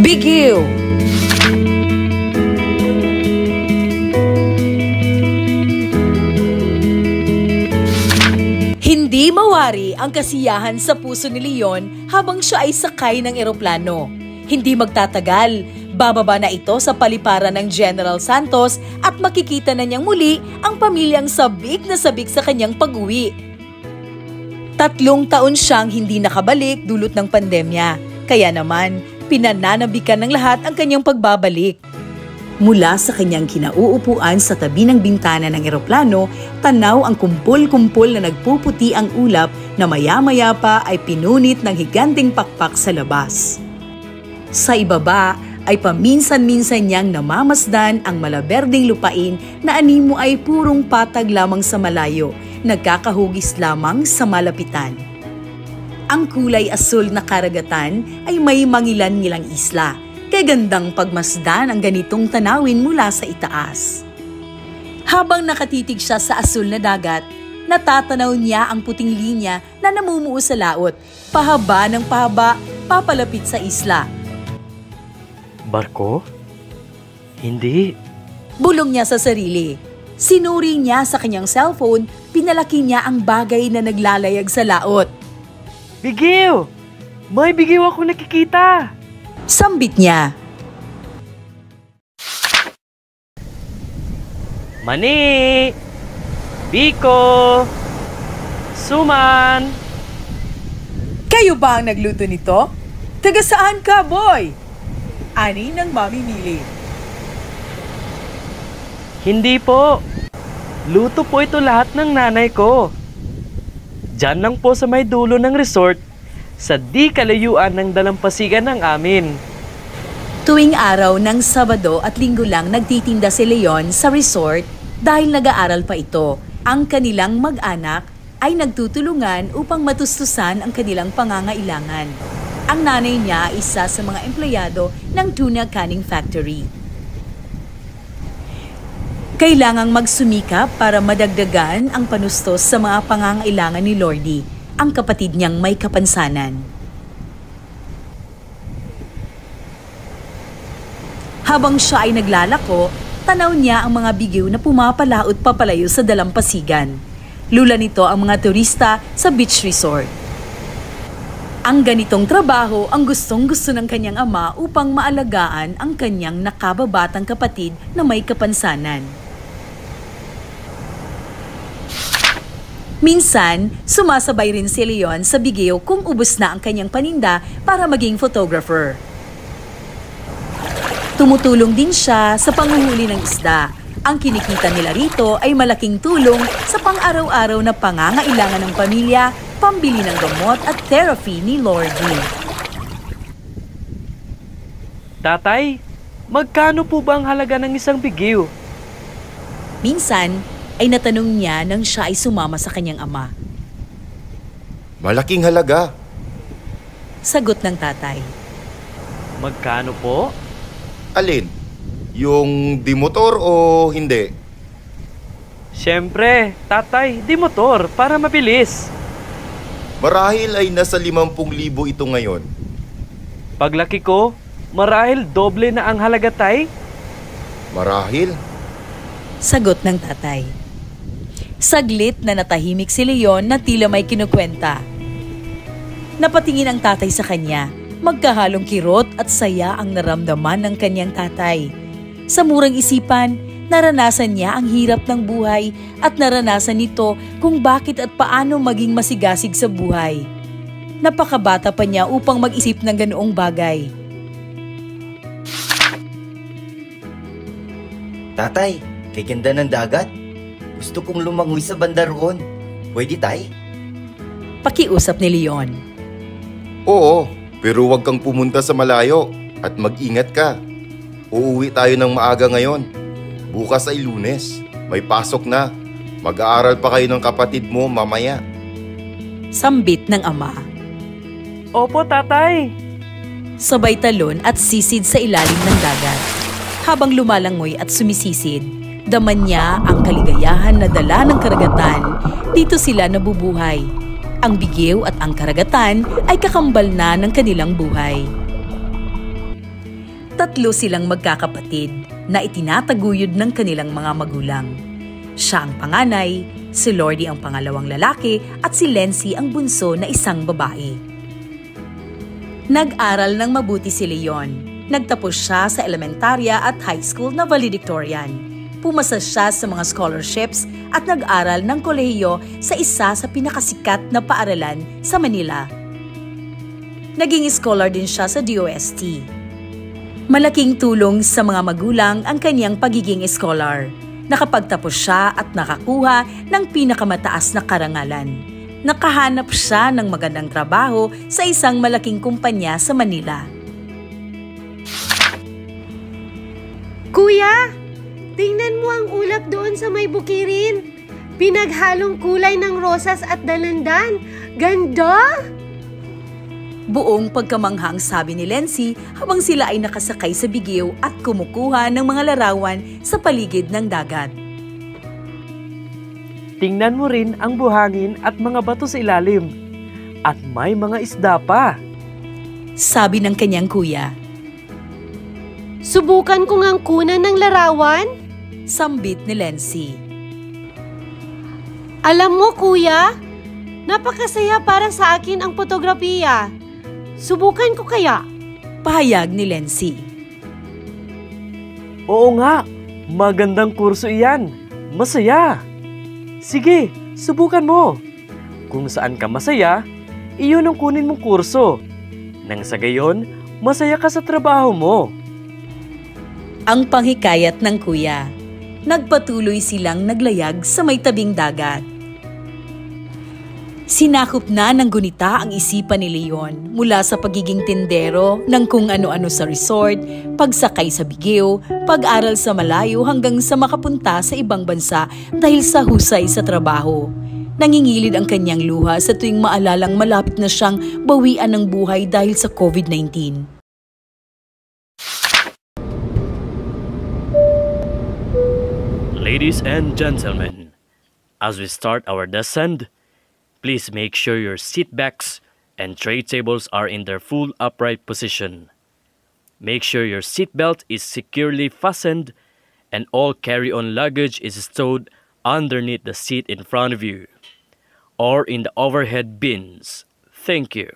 Bigiw! Hindi mawari ang kasiyahan sa puso ni Leon habang siya ay sakay ng eroplano. Hindi magtatagal, bababa na ito sa paliparan ng General Santos at makikita na niyang muli ang pamilyang sabik na sabik sa kanyang pag-uwi. 3 taon siyang hindi nakabalik dulot ng pandemya, kaya naman pinananabikan ng lahat ang kanyang pagbabalik. Mula sa kanyang kinauupuan sa tabi ng bintana ng eroplano, tanaw ang kumpol-kumpol na nagpuputi ang ulap na maya-maya pa ay pinunit ng higanting pakpak sa labas. Sa ibaba ay paminsan-minsan niyang namamasdan ang malaberding lupain na animo ay purong patag lamang sa malayo, nagkakahugis lamang sa malapitan. Ang kulay asul na karagatan ay may mangilan-ngilang isla. Kagandang pagmasdan ang ganitong tanawin mula sa itaas. Habang nakatitig siya sa asul na dagat, natatanaw niya ang puting linya na namumuo sa laot, pahaba ng pahaba, papalapit sa isla. Barko? Hindi. Bulong niya sa sarili. Sinuri niya sa kanyang cellphone, pinalaki niya ang bagay na naglalayag sa laot. Bigiw! May bigiw ako nakikita! Sambit niya. Mani! Biko! Suman! Kayo ba ang nagluto nito? Taga saan ka, boy? Ani ng Mami Mili. Hindi po. Luto po ito lahat ng nanay ko. Diyan lang po sa may dulo ng resort, sa di kalayuan ng dalampasigan ng amin. Tuwing araw ng Sabado at Linggo lang nagtitinda si Leon sa resort dahil nag-aaral pa ito. Ang kanilang mag-anak ay nagtutulungan upang matustusan ang kanilang pangangailangan. Ang nanay niya ay isa sa mga empleyado ng tuna canning factory. Kailangang magsumikap para madagdagan ang panustos sa mga pangangailangan ni Lordy, ang kapatid niyang may kapansanan. Habang siya ay naglalako, tanaw niya ang mga bigiw na pumapalaot papalayo sa dalampasigan. Lula nito ang mga turista sa beach resort. Ang ganitong trabaho ang gustong-gusto ng kanyang ama upang maalagaan ang kanyang nakababatang kapatid na may kapansanan. Minsan, sumasabay rin si Leon sa bigiw kung ubos na ang kanyang paninda para maging photographer. Tumutulong din siya sa panghuhuli ng isda. Ang kinikita nila rito ay malaking tulong sa pang-araw-araw na pangangailangan ng pamilya, pambili ng gamot at therapy ni Lordy. Tatay, magkano po ba ang halaga ng isang bigiw? Minsan, ay natanong niya nang siya ay sumama sa kanyang ama. Malaking halaga. Sagot ng tatay. Magkano po? Alin? Yung di motor o hindi? Siyempre, tatay, di motor para mabilis. Marahil ay nasa 50,000 ito ngayon. Paglaki ko, marahil doble na ang halaga, tay. Marahil? Sagot ng tatay. Saglit na natahimik si Leon na tila may kinukwenta. Napatingin ang tatay sa kanya. Magkahalong kirot at saya ang naramdaman ng kanyang tatay. Sa murang isipan, naranasan niya ang hirap ng buhay at naranasan nito kung bakit at paano maging masigasig sa buhay. Napakabata pa niya upang mag-isip ng ganoong bagay. Tatay, kay ganda ng dagat. Gusto kong lumangoy sa banda roon. Pwede, tay? Pakiusap ni Leon. Oo, pero huwag kang pumunta sa malayo at mag-ingat ka. Uuwi tayo ng maaga ngayon. Bukas ay Lunes. May pasok na. Mag-aaral pa kayo ng kapatid mo mamaya. Sambit ng ama. Opo, tatay. Sabay talon at sisid sa ilalim ng dagat. Habang lumalangoy at sumisisid, daman niya ang kaligayahan na dala ng karagatan. Dito sila nabubuhay. Ang bigiw at ang karagatan ay kakambal na ng kanilang buhay. Tatlo silang magkakapatid na itinataguyod ng kanilang mga magulang. Siya ang panganay, si Lordy ang pangalawang lalaki at si Lency ang bunso na isang babae. Nag-aral ng mabuti si Leon. Nagtapos siya sa elementarya at high school na valedictorian. Pumasa siya sa mga scholarships at nag-aral ng kolehiyo sa isa sa pinakasikat na paaralan sa Manila. Naging scholar din siya sa DOST. Malaking tulong sa mga magulang ang kanyang pagiging scholar. Nakapagtapos siya at nakakuha ng pinakamataas na karangalan. Nakahanap siya ng magandang trabaho sa isang malaking kumpanya sa Manila. Kuya, tingnan mo ang ulap doon sa may bukirin. Pinaghalong kulay ng rosas at dalandan. Ganda! Buong pagkamanghang sabi ni Lency habang sila ay nakasakay sa bigyo at kumukuha ng mga larawan sa paligid ng dagat. Tingnan mo rin ang buhangin at mga bato sa ilalim. At may mga isda pa. Sabi ng kanyang kuya. Subukan ko ngang kunan ng larawan. Sambit ni Lency. Alam mo kuya, napakasaya para sa akin ang fotografiya. Subukan ko kaya? Pahayag ni Lency. Oo nga, magandang kurso iyan. Masaya. Sige, subukan mo. Kung saan ka masaya, iyon ang kunin mong kurso. Nang sa gayon, masaya ka sa trabaho mo. Ang panghikayat ng kuya. Nagpatuloy silang naglayag sa may tabing dagat. Sinakop na ng gunita ang isipan ni Leon mula sa pagiging tindero ng kung ano-ano sa resort, pagsakay sa bigyo, pag-aral sa malayo hanggang sa makapunta sa ibang bansa dahil sa husay sa trabaho. Nangingilid ang kanyang luha sa tuwing maalalang malapit na siyang bawian ng buhay dahil sa COVID-19. Ladies and gentlemen, as we start our descent, please make sure your seat backs and tray tables are in their full upright position. Make sure your seat belt is securely fastened and all carry-on luggage is stowed underneath the seat in front of you or in the overhead bins. Thank you.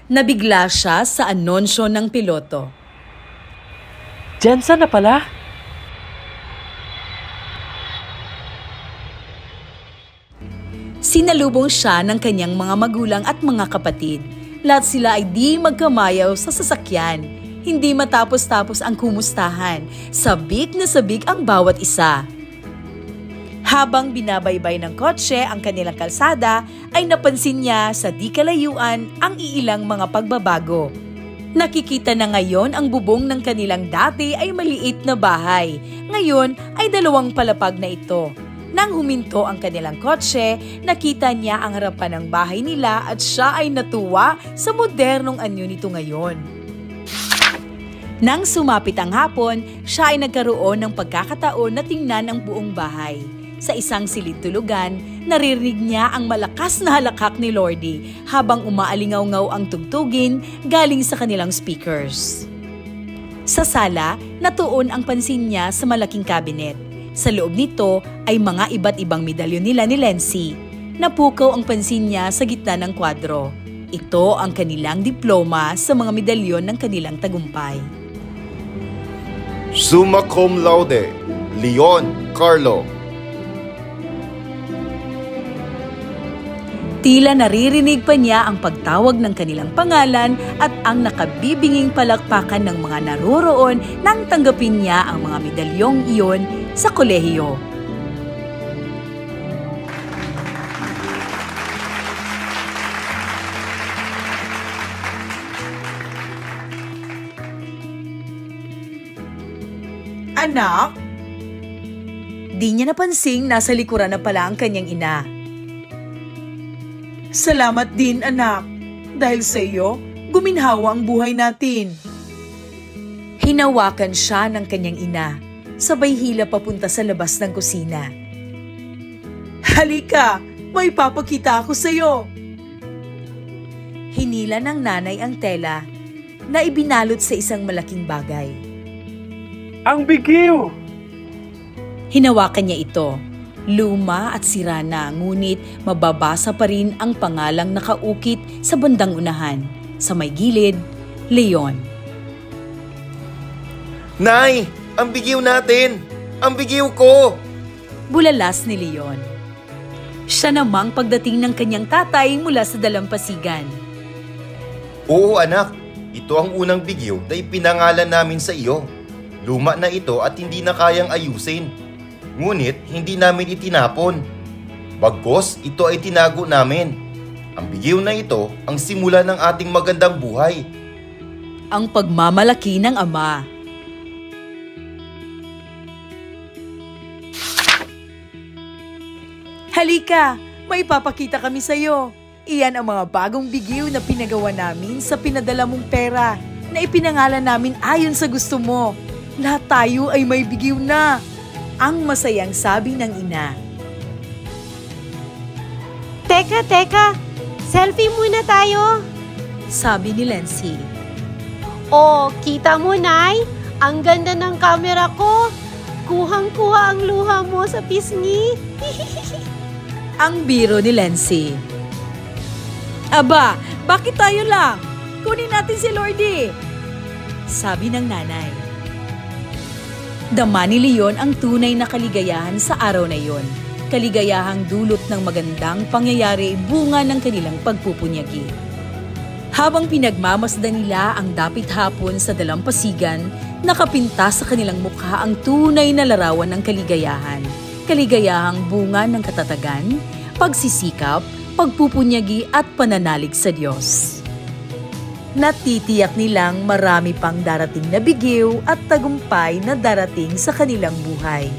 Nabigla siya sa anonsyo ng piloto. Jensen na pala? Sinalubong siya ng kanyang mga magulang at mga kapatid. Lahat sila ay di magkamayaw sa sasakyan. Hindi matapos-tapos ang kumustahan. Sabik na sabik ang bawat isa. Habang binabaybay ng kotse ang kanilang kalsada, ay napansin niya sa di kalayuan ang iilang mga pagbabago. Nakikita na ngayon ang bubong ng kanilang dati ay maliit na bahay. Ngayon ay 2 palapag na ito. Nang huminto ang kanilang kotse, nakita niya ang harapan ng bahay nila at siya ay natuwa sa modernong anyo nito ngayon. Nang sumapit ang hapon, siya ay nagkaroon ng pagkakataon na tingnan ang buong bahay. Sa isang silid tulugan, naririnig niya ang malakas na halakhak ni Lordy habang umaalingaw-ngaw ang tugtugin galing sa kanilang speakers. Sa sala, natuon ang pansin niya sa malaking cabinet. Sa loob nito ay mga iba't ibang medalyon nila ni Lency. Napukaw ang pansin niya sa gitna ng kwadro. Ito ang kanilang diploma sa mga medalyon ng kanilang tagumpay. Summa cum laude, Leon Carlo. Tila naririnig pa niya ang pagtawag ng kanilang pangalan at ang nakabibinging palakpakan ng mga naroroon nang tanggapin niya ang mga medalyong iyon sa kolehiyo. Anak? Di niya napansing nasa likuran na pala ang kanyang ina. Salamat din, anak. Dahil sa iyo, guminhawa ang buhay natin. Hinawakan siya ng kanyang ina. Sabay hila papunta sa labas ng kusina. Halika, may papakita ako sa iyo. Hinila ng nanay ang tela na ibinalot sa isang malaking bagay. Ang bighiw! Hinawakan niya ito. Luma at sira na, ngunit mababasa pa rin ang pangalang nakaukit sa bandang unahan. Sa may gilid, Leon. Nay! Ang bighiw natin! Ang bighiw ko! Bulalas ni Leon. Siya namang pagdating ng kanyang tatay mula sa dalampasigan. Oo anak, ito ang unang bighiw na ipinangalan namin sa iyo. Luma na ito at hindi na kayang ayusin. Ngunit hindi namin itinapon. Bagkus, ito ay tinago namin. Ang bighiw na ito ang simula ng ating magandang buhay. Ang pagmamalaki ng ama. Halika, may papakita kami sa iyo. Iyan ang mga bagong bighiw na pinagawa namin sa pinadala mong pera na ipinangalan namin ayon sa gusto mo. Lahat tayo ay may bighiw na. Ang masayang sabi ng ina. Teka, selfie muna tayo. Sabi ni Lency. Oh, kita mo, Nay? Ang ganda ng camera ko. Kuhang-kuha ang luha mo sa pisngi. Ang biro ni Lency. Aba, bakit tayo lang? Kunin natin si Lordy. Sabi ng nanay. Dama ni Leon ang tunay na kaligayahan sa araw na yon. Kaligayahang dulot ng magandang pangyayari bunga ng kanilang pagpupunyagi. Habang pinagmamasdan nila ang dapit hapon sa dalampasigan, nakapinta sa kanilang mukha ang tunay na larawan ng kaligayahan. Kaligayahang bunga ng katatagan, pagsisikap, pagpupunyagi at pananalig sa Diyos. Natitiyak nilang marami pang darating na bighiw at tagumpay na darating sa kanilang buhay.